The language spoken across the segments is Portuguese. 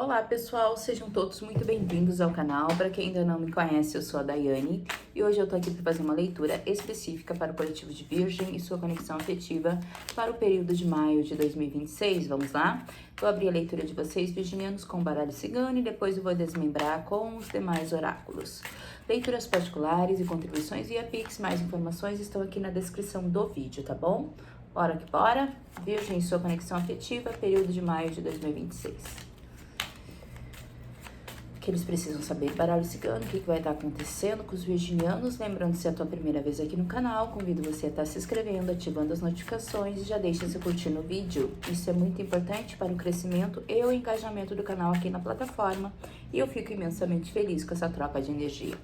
Olá pessoal, sejam todos muito bem-vindos ao canal. Para quem ainda não me conhece, eu sou a Daiane e hoje eu tô aqui para fazer uma leitura específica para o coletivo de Virgem e sua conexão afetiva para o período de maio de 2026. Vamos lá? Vou abrir a leitura de vocês, virginianos, com o baralho cigano e depois eu vou desmembrar com os demais oráculos. Leituras particulares e contribuições via Pix, mais informações estão aqui na descrição do vídeo, tá bom? Bora que bora! Virgem e sua conexão afetiva, período de maio de 2026. Que eles precisam saber. Baralho cigano, o que vai estar acontecendo com os virginianos. Lembrando, se é a tua primeira vez aqui no canal, convido você a estar se inscrevendo, ativando as notificações e já deixa seu curtir no vídeo. Isso é muito importante para o crescimento e o engajamento do canal aqui na plataforma e eu fico imensamente feliz com essa troca de energia.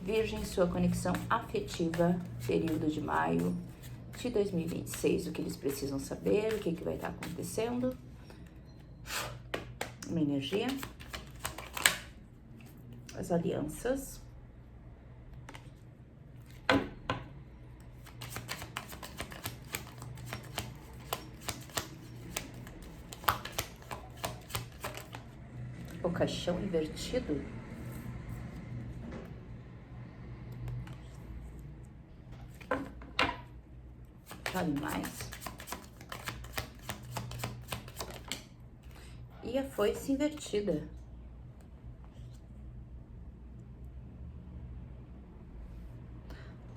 Virgem, sua conexão afetiva, período de maio de 2026. O que eles precisam saber, o que vai estar acontecendo. Uma energia. As alianças. O caixão invertido. Fale mais. E a foice invertida.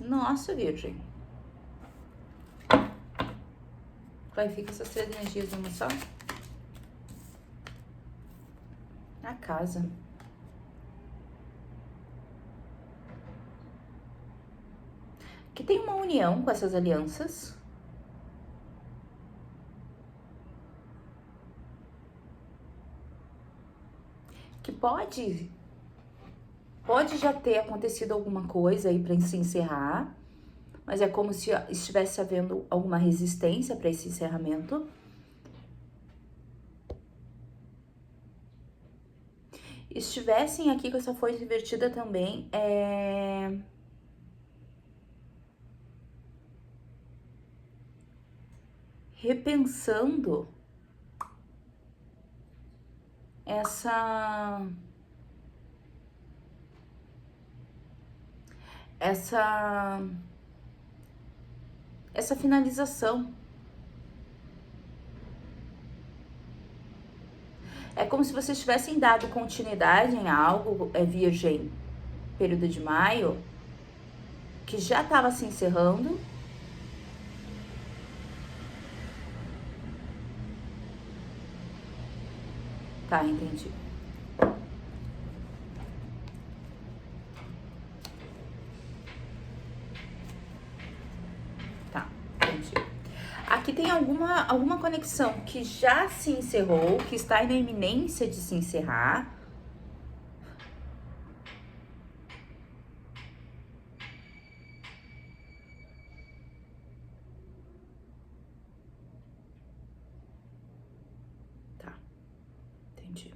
Nossa, Virgem. Clarifica essas três energias numa só. A casa. Que tem uma união com essas alianças. Que pode já ter acontecido alguma coisa aí para se encerrar, mas é como se estivesse havendo alguma resistência para esse encerramento. Estivessem aqui com essa foice invertida também, repensando essa finalização. É como se vocês tivessem dado continuidade em algo, Virgem, período de maio, que já estava se encerrando. Tá, entendi. Tá, entendi. Aqui tem alguma conexão que já se encerrou, que está na iminência de se encerrar. Tá, entendi.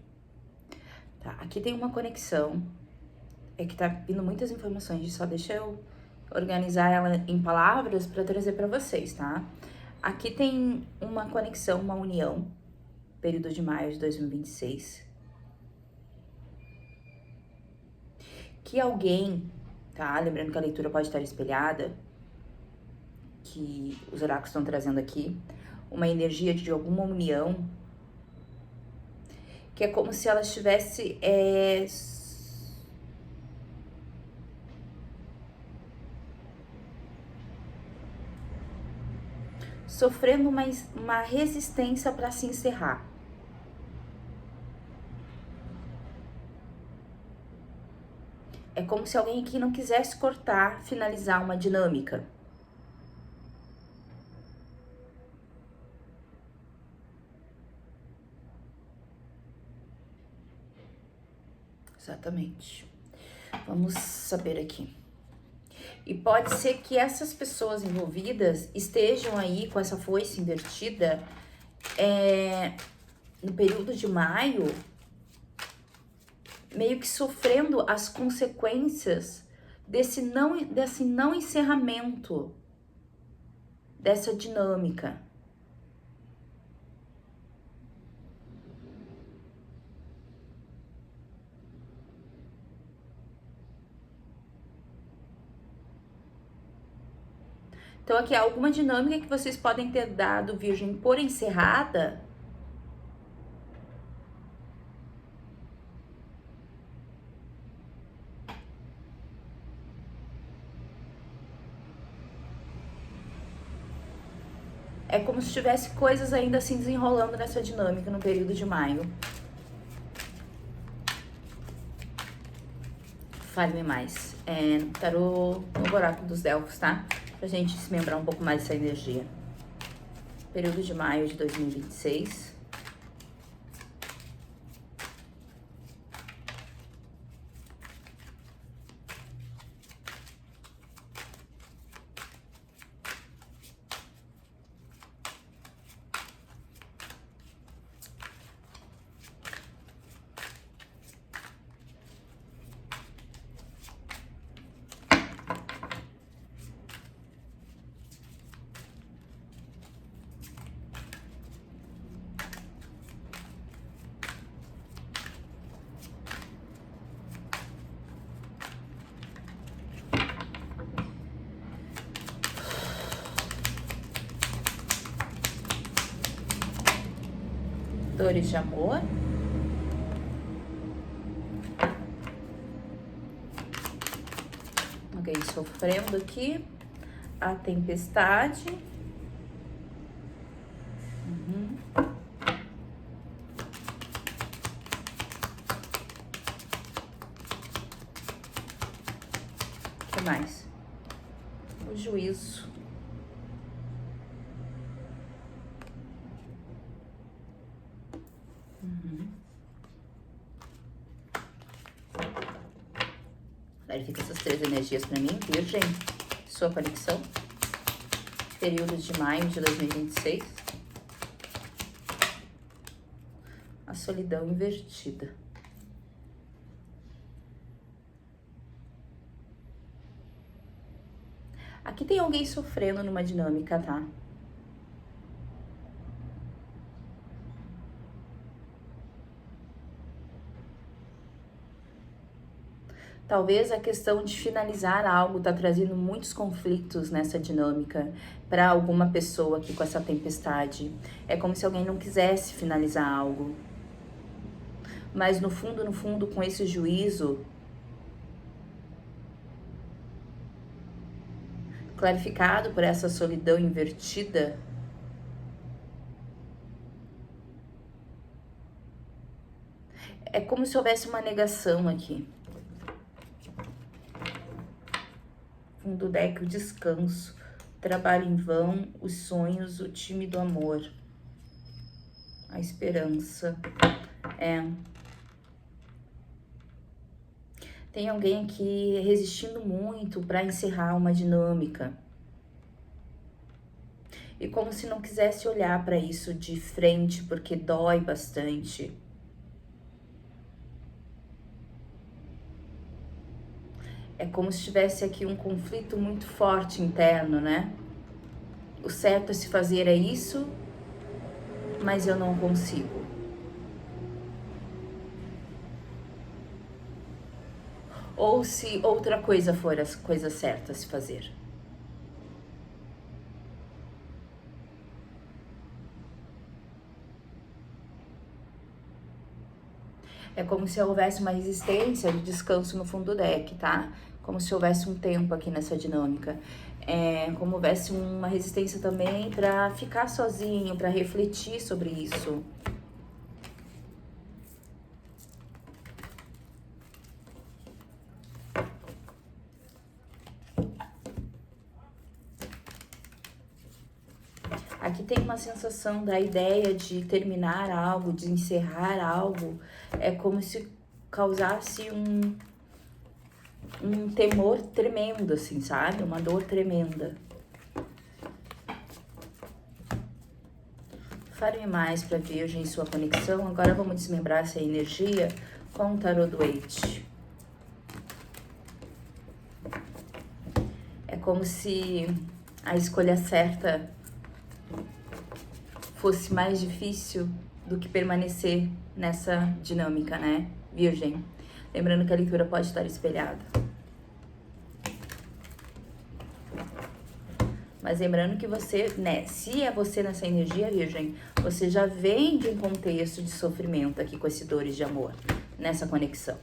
Tá, aqui tem uma conexão. É que tá vindo muitas informações, só deixa eu organizar ela em palavras para trazer para vocês, tá? Aqui tem uma conexão, uma união, período de maio de 2026. Que alguém, tá? Lembrando que a leitura pode estar espelhada, que os oráculos estão trazendo aqui, uma energia de alguma união, que é como se ela estivesse sofrendo uma resistência para se encerrar. É como se alguém aqui não quisesse cortar, finalizar uma dinâmica. Exatamente. Vamos saber aqui. E pode ser que essas pessoas envolvidas estejam aí com essa foice invertida no período de maio, meio que sofrendo as consequências desse não encerramento dessa dinâmica. Então, aqui há alguma dinâmica que vocês podem ter dado, Virgem, por encerrada. É como se tivesse coisas ainda assim desenrolando nessa dinâmica no período de maio. Fale-me mais. Tarô no Oráculo dos Delfos, tá? Pra gente se lembrar um pouco mais dessa energia. Período de maio de 2026. Dores de amor. Alguém sofrendo aqui. A tempestade. O que mais? O juízo. Clarifica essas três energias para mim, Virgem. Sua conexão. Período de maio de 2026. A solidão invertida. Aqui tem alguém sofrendo numa dinâmica, tá? Talvez a questão de finalizar algo tá trazendo muitos conflitos nessa dinâmica para alguma pessoa aqui com essa tempestade. É como se alguém não quisesse finalizar algo. Mas no fundo, com esse juízo clarificado por essa solidão invertida, é como se houvesse uma negação aqui. Do deck, o descanso, trabalho em vão, os sonhos, o tímido amor, a esperança. Tem alguém aqui resistindo muito para encerrar uma dinâmica e como se não quisesse olhar para isso de frente porque dói bastante. É como se tivesse aqui um conflito muito forte interno, né? O certo a se fazer é isso, mas eu não consigo. Ou se outra coisa for a coisa certa a se fazer. É como se houvesse uma resistência de descanso no fundo do deck, tá? Como se houvesse um tempo aqui nessa dinâmica. É como houvesse uma resistência também para ficar sozinho, para refletir sobre isso. Aqui tem uma sensação da ideia de terminar algo, de encerrar algo. É como se causasse um temor tremendo, assim, sabe? Uma dor tremenda. Fale mais para Virgem sua conexão. Agora vamos desmembrar essa energia com o tarô do Eight. É como se a escolha certa fosse mais difícil do que permanecer nessa dinâmica, né, Virgem? Lembrando que a leitura pode estar espelhada. Mas lembrando que você, né, se é você nessa energia, Virgem, você já vem de um contexto de sofrimento aqui com esse dores de amor, nessa conexão.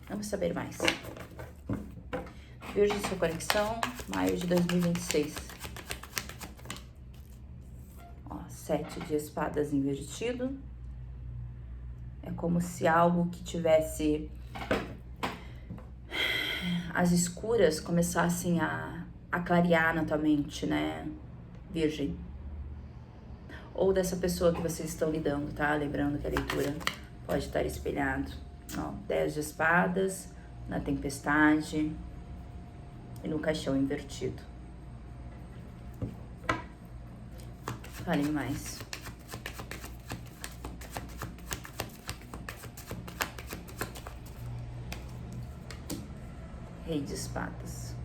Vamos saber mais. Virgem, sua conexão, maio de 2026. Ó, 7 de espadas invertido. É como se algo que tivesse as escuras começassem a clarear na tua mente, né, Virgem? Ou dessa pessoa que vocês estão lidando, tá? Lembrando que a leitura pode estar espelhado. Ó, 10 de espadas, na tempestade e no caixão invertido. Falem mais. Rei de espadas.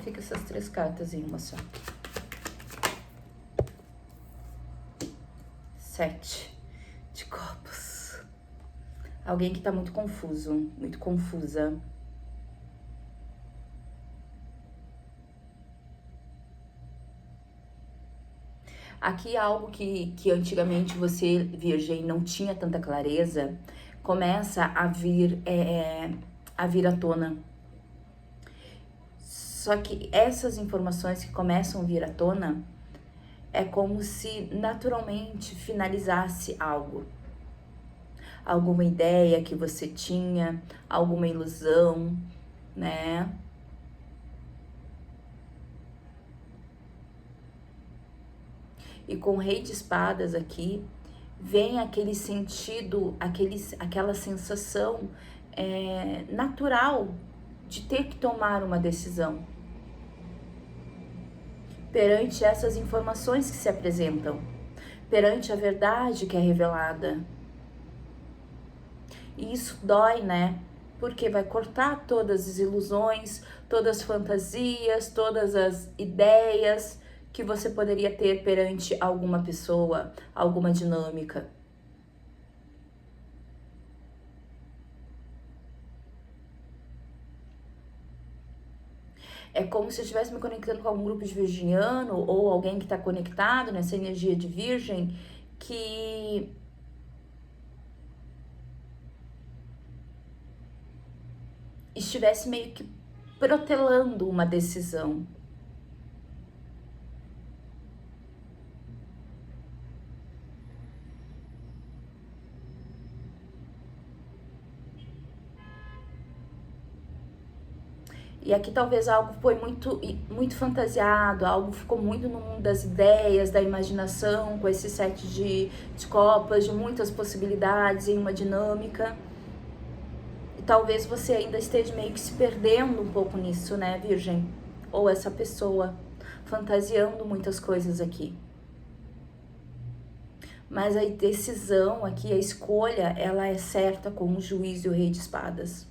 Fica essas 3 cartas em uma só. 7 de copas. Alguém que tá muito confuso, muito confusa. Aqui algo que antigamente você, Virgem, não tinha tanta clareza, começa a vir à tona. Só que essas informações que começam a vir à tona é como se naturalmente finalizasse algo. Alguma ideia que você tinha, alguma ilusão, né? E com o Rei de Espadas aqui, vem aquele sentido, aquela sensação natural de ter que tomar uma decisão perante essas informações que se apresentam, perante a verdade que é revelada. E isso dói, né? Porque vai cortar todas as ilusões, todas as fantasias, todas as ideias que você poderia ter perante alguma pessoa, alguma dinâmica. É como se eu estivesse me conectando com algum grupo de virginiano ou alguém que está conectado nessa energia de virgem que estivesse meio que protelando uma decisão. E aqui talvez algo foi muito fantasiado, algo ficou muito no mundo das ideias, da imaginação, com esse 7 de copas, de muitas possibilidades em uma dinâmica. E talvez você ainda esteja meio que se perdendo um pouco nisso, né, Virgem? Ou essa pessoa fantasiando muitas coisas aqui. Mas a decisão aqui, a escolha, ela é certa com o Juiz e o Rei de Espadas.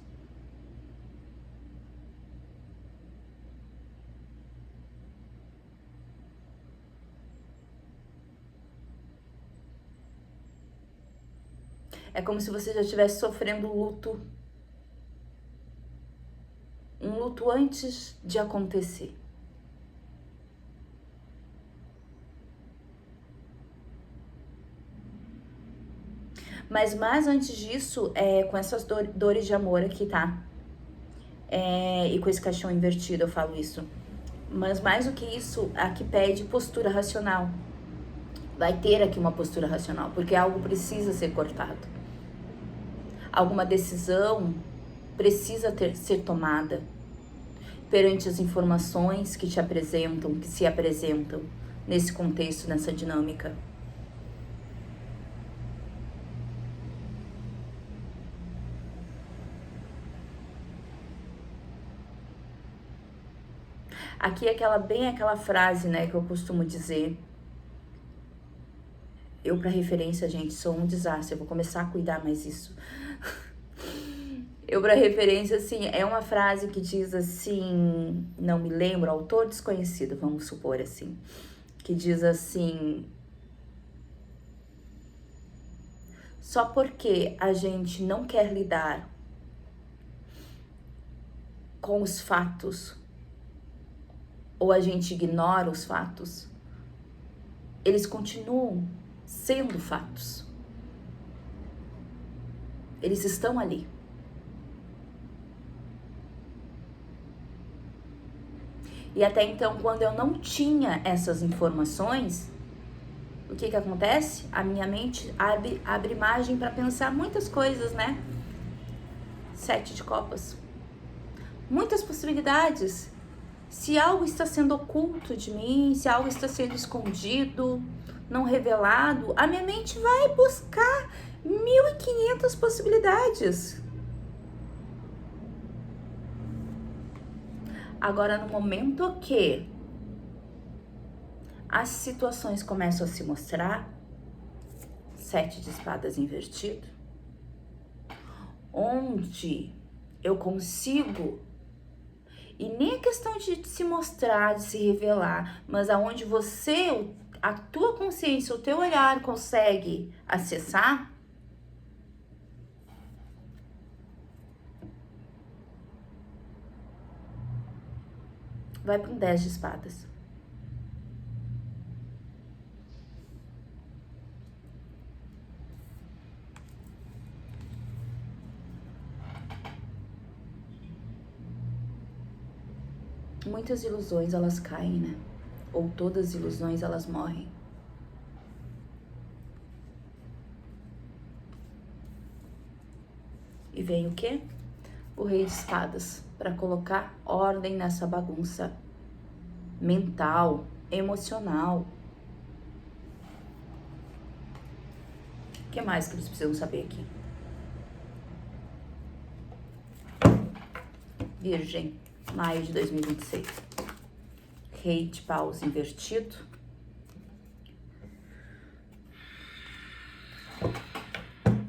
É como se você já estivesse sofrendo luto. Um luto antes de acontecer. Mas mais antes disso, com essas dores de amor aqui, tá? E com esse caixão invertido eu falo isso. Mas mais do que isso, aqui pede postura racional. Vai ter aqui uma postura racional, porque algo precisa ser cortado. Alguma decisão precisa ser tomada perante as informações que te apresentam, que se apresentam nesse contexto, nessa dinâmica. Aqui é bem aquela frase, né, que eu costumo dizer. Eu, pra referência, gente, sou um desastre. Eu vou começar a cuidar mais isso. Eu, pra referência, assim, é uma frase que diz assim, não me lembro, autor desconhecido, vamos supor assim, que diz assim: só porque a gente não quer lidar com os fatos ou a gente ignora os fatos, eles continuam sendo fatos. Eles estão ali. E até então, quando eu não tinha essas informações, o que acontece? A minha mente abre margem para pensar muitas coisas, né? 7 de copas. Muitas possibilidades. Se algo está sendo oculto de mim, se algo está sendo escondido, não revelado, a minha mente vai buscar 1.500 possibilidades. Agora, no momento que as situações começam a se mostrar, 7 de espadas invertido, onde eu consigo, e nem a questão de se mostrar, de se revelar, mas aonde você, a tua consciência, o teu olhar consegue acessar, vai para um 10 de espadas. Muitas ilusões, elas caem, né? Ou todas as ilusões, elas morrem. E vem o quê? O Rei de Espadas, para colocar ordem nessa bagunça mental, emocional. O que mais que eles precisam saber aqui? Virgem, maio de 2026. Rei de paus invertido.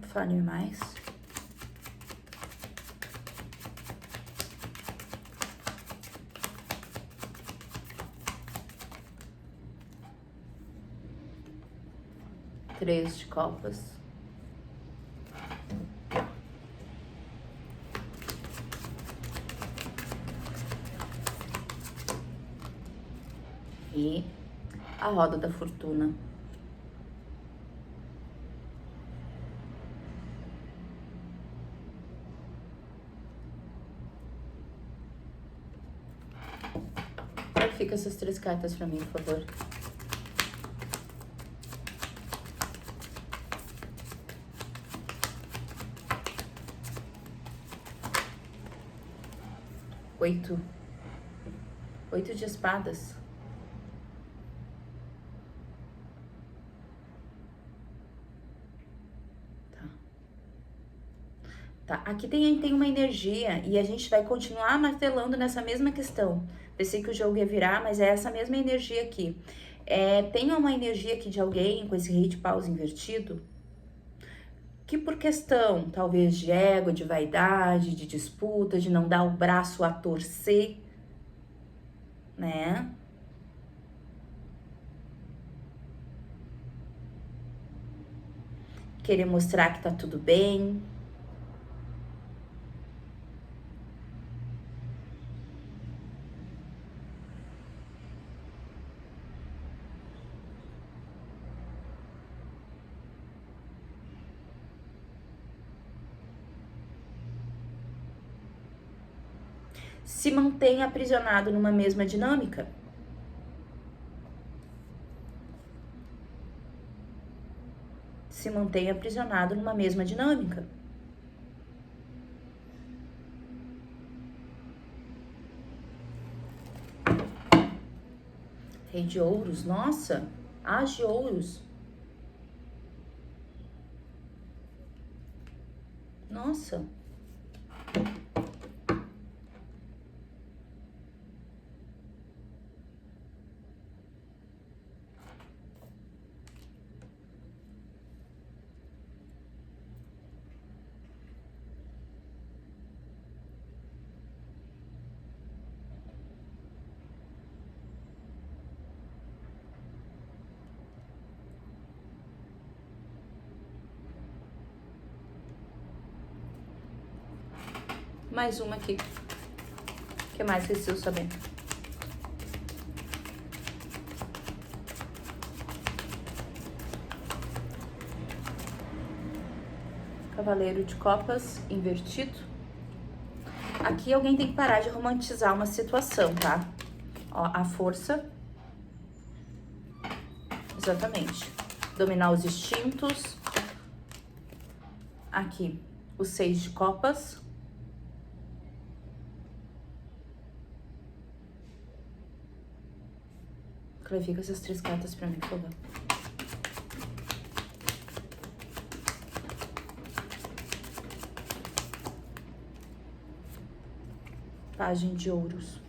Fale mais. Três de copas. E a roda da fortuna. Fica essas 3 cartas pra mim, por favor. Oito de espadas. Tá, aqui tem uma energia e a gente vai continuar martelando nessa mesma questão. Pensei que o jogo ia virar, mas é essa mesma energia aqui. Tem uma energia aqui de alguém com esse rei de paus invertido, que por questão, talvez, de ego, de vaidade, de disputa, de não dar o braço a torcer, né? Querer mostrar que tá tudo bem. Se mantém aprisionado numa mesma dinâmica. Se mantém aprisionado numa mesma dinâmica. Rei de ouros, nossa, as de ouros. Nossa. Mais uma aqui. O que mais preciso saber? Cavaleiro de Copas invertido. Aqui alguém tem que parar de romantizar uma situação, tá? Ó, a força. Exatamente. Dominar os instintos. Aqui, o 6 de copas. Clarifica essas 3 cartas pra mim, por favor. Página de ouros.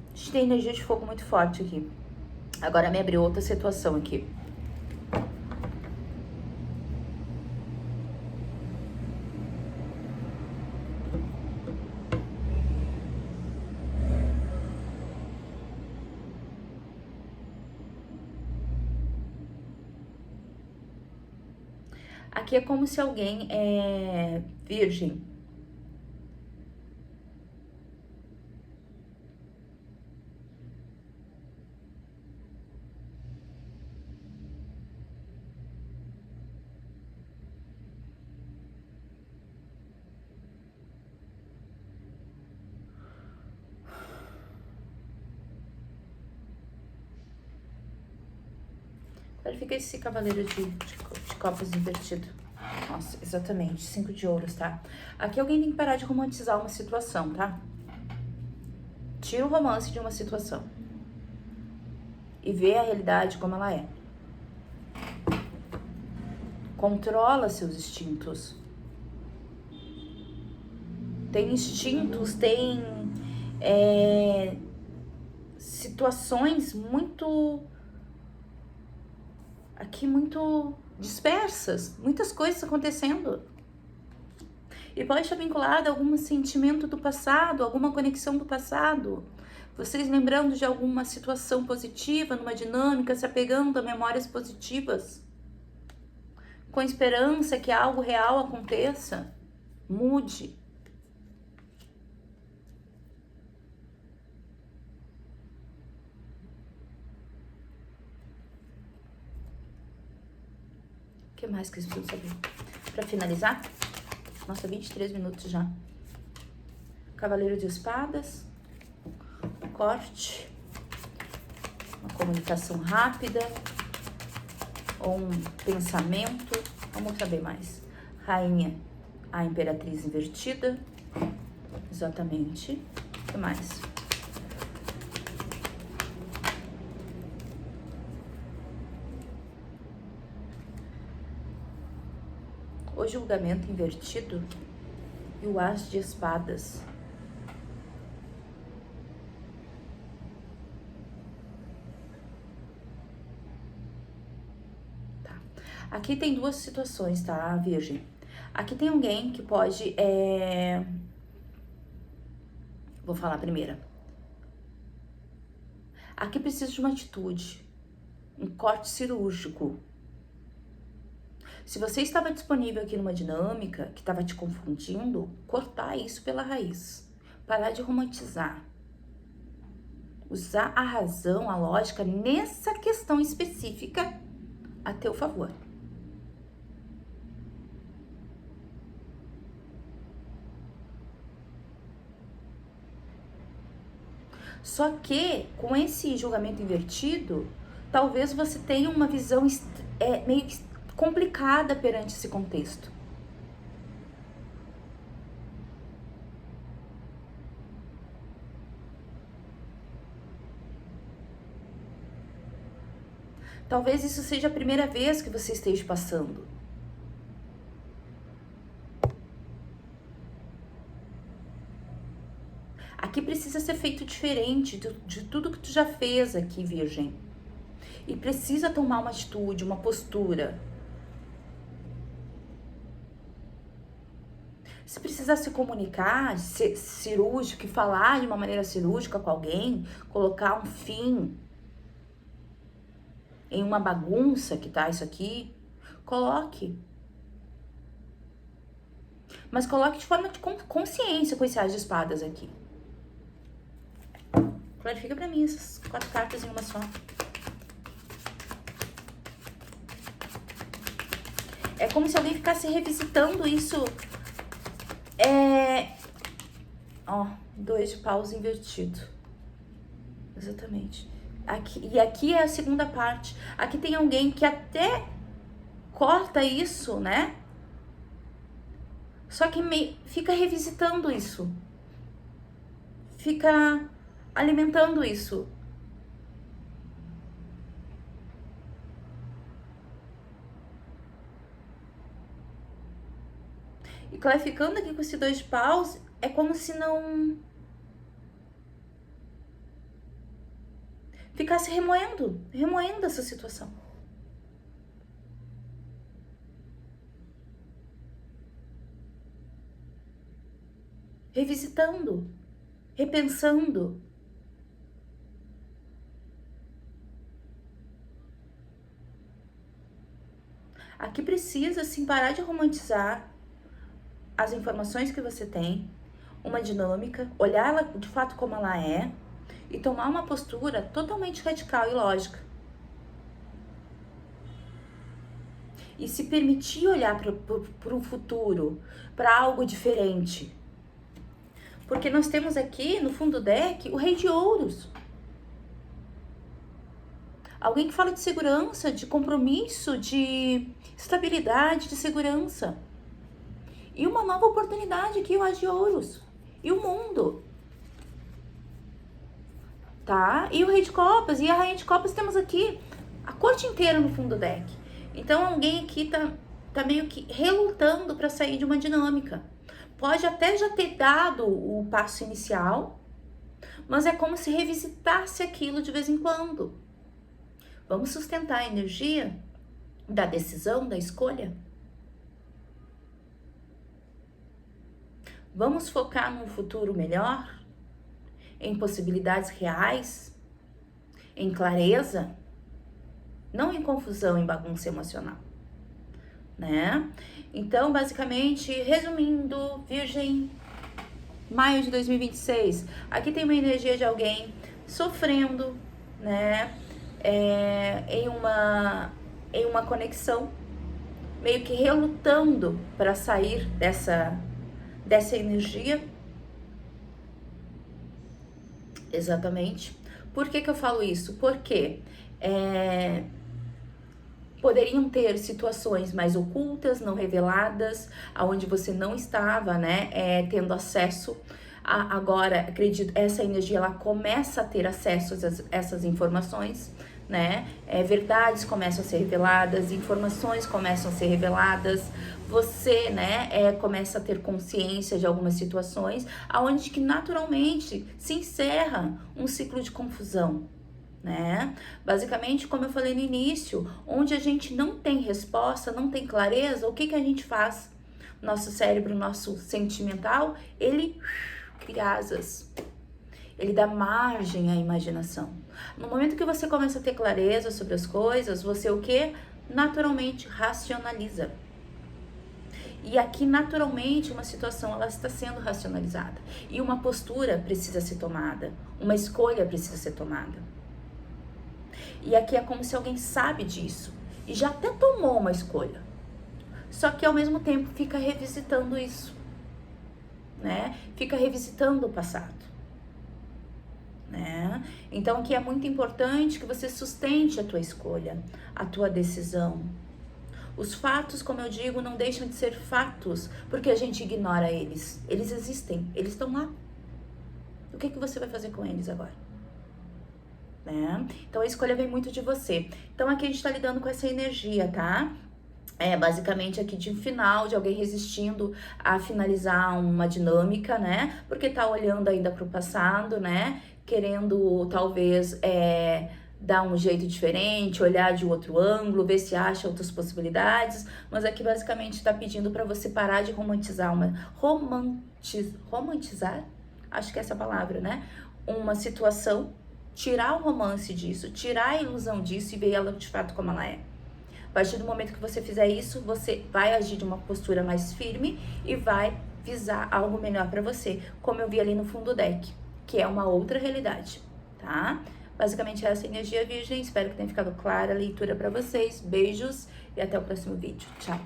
A gente tem energia de fogo muito forte aqui. Agora me abriu outra situação aqui. Aqui é como se alguém é virgem. Clarifica esse cavaleiro de copas invertido. Nossa, exatamente, 5 de ouros, tá? Aqui alguém tem que parar de romantizar uma situação, tá? Tira o romance de uma situação. E vê a realidade como ela é. Controla seus instintos. Tem instintos, tem situações muito... Aqui muito dispersas, muitas coisas acontecendo. E pode estar vinculado a algum sentimento do passado, alguma conexão do passado. Vocês lembrando de alguma situação positiva, numa dinâmica, se apegando a memórias positivas. Com esperança que algo real aconteça, mude. O que mais que vocês precisam saber? Para finalizar, nossa, 23 minutos já. Cavaleiro de espadas, corte, uma comunicação rápida, ou um pensamento. Vamos saber mais. Rainha, a imperatriz invertida, exatamente. O que mais? O julgamento invertido e o as de espadas. Tá. Aqui tem duas situações, tá, Virgem? Aqui tem alguém que pode... Vou falar a primeira. Aqui precisa de uma atitude, um corte cirúrgico. Se você estava disponível aqui numa dinâmica que estava te confundindo, cortar isso pela raiz. Parar de romantizar. Usar a razão, a lógica nessa questão específica a teu favor. Só que, com esse julgamento invertido, talvez você tenha uma visão meio complicada perante esse contexto. Talvez isso seja a primeira vez que você esteja passando. precisa ser feito diferente de tudo que tu já fez aqui, Virgem. E precisa tomar uma atitude, uma postura. Se precisar se comunicar, ser cirúrgico e falar de uma maneira cirúrgica com alguém, colocar um fim em uma bagunça que tá isso aqui, coloque. Mas coloque de forma de consciência com esse As de Espadas aqui. Clarifica pra mim essas 4 cartas em uma só. É como se alguém ficasse revisitando isso. Ó, 2 de paus invertido. Exatamente. E aqui é a segunda parte. Aqui tem alguém que até corta isso, né? Só que fica revisitando isso. Fica alimentando isso. E clarificando aqui com esse 2 de paus, é como se não ficasse remoendo essa situação. Revisitando, repensando. Aqui precisa, assim, parar de romantizar as informações que você tem, uma dinâmica, olhar ela de fato como ela é e tomar uma postura totalmente radical e lógica. E se permitir olhar para o futuro, para algo diferente. Porque nós temos aqui, no fundo do deck, o Rei de Ouros. Alguém que fala de segurança, de compromisso, de estabilidade, de segurança. E uma nova oportunidade aqui, o As de Ouros. E o mundo. Tá? E o Rei de Copas e a Rainha de Copas, temos aqui a corte inteira no fundo do deck. Então alguém aqui tá meio que relutando para sair de uma dinâmica. Pode até já ter dado o passo inicial, mas é como se revisitasse aquilo de vez em quando. Vamos sustentar a energia da decisão, da escolha? Vamos focar num futuro melhor? Em possibilidades reais? Em clareza? Não em confusão, em bagunça emocional, né? Então, basicamente, resumindo, Virgem, maio de 2026, aqui tem uma energia de alguém sofrendo, né? Em uma conexão, meio que relutando para sair dessa energia. Exatamente. Por que eu falo isso? Porque poderiam ter situações mais ocultas, não reveladas, aonde você não estava, né, tendo acesso. Agora, acredito, essa energia, ela começa a ter acesso a essas informações, né, verdades começam a ser reveladas, informações começam a ser reveladas, você, né, começa a ter consciência de algumas situações, aonde que naturalmente se encerra um ciclo de confusão, né? Basicamente, como eu falei no início, onde a gente não tem resposta, não tem clareza, o que a gente faz? Nosso cérebro, nosso sentimental, ele cria asas. Ele dá margem à imaginação. No momento que você começa a ter clareza sobre as coisas, você o quê? Naturalmente racionaliza. E aqui, naturalmente, uma situação, ela está sendo racionalizada. E uma postura precisa ser tomada. Uma escolha precisa ser tomada. E aqui é como se alguém sabe disso e já até tomou uma escolha. Só que ao mesmo tempo fica revisitando isso, né? Fica revisitando o passado, né? Então aqui é muito importante que você sustente a tua escolha, a tua decisão. Os fatos, como eu digo, não deixam de ser fatos porque a gente ignora eles. Eles existem, eles estão lá. O que você vai fazer com eles agora? Né? Então a escolha vem muito de você. Então aqui a gente tá lidando com essa energia, tá? basicamente aqui de um final, de alguém resistindo a finalizar uma dinâmica, né? Porque tá olhando ainda pro passado, né? Querendo talvez dar um jeito diferente, olhar de outro ângulo, ver se acha outras possibilidades, mas aqui basicamente tá pedindo para você parar de romantizar romantizar? Acho que é essa palavra, né? Uma situação, tirar o romance disso, tirar a ilusão disso e ver ela de fato como ela é. A partir do momento que você fizer isso, você vai agir de uma postura mais firme e vai visar algo melhor para você, como eu vi ali no fundo do deck, que é uma outra realidade, tá? Basicamente essa energia, Virgem. Espero que tenha ficado clara a leitura para vocês. Beijos e até o próximo vídeo. Tchau!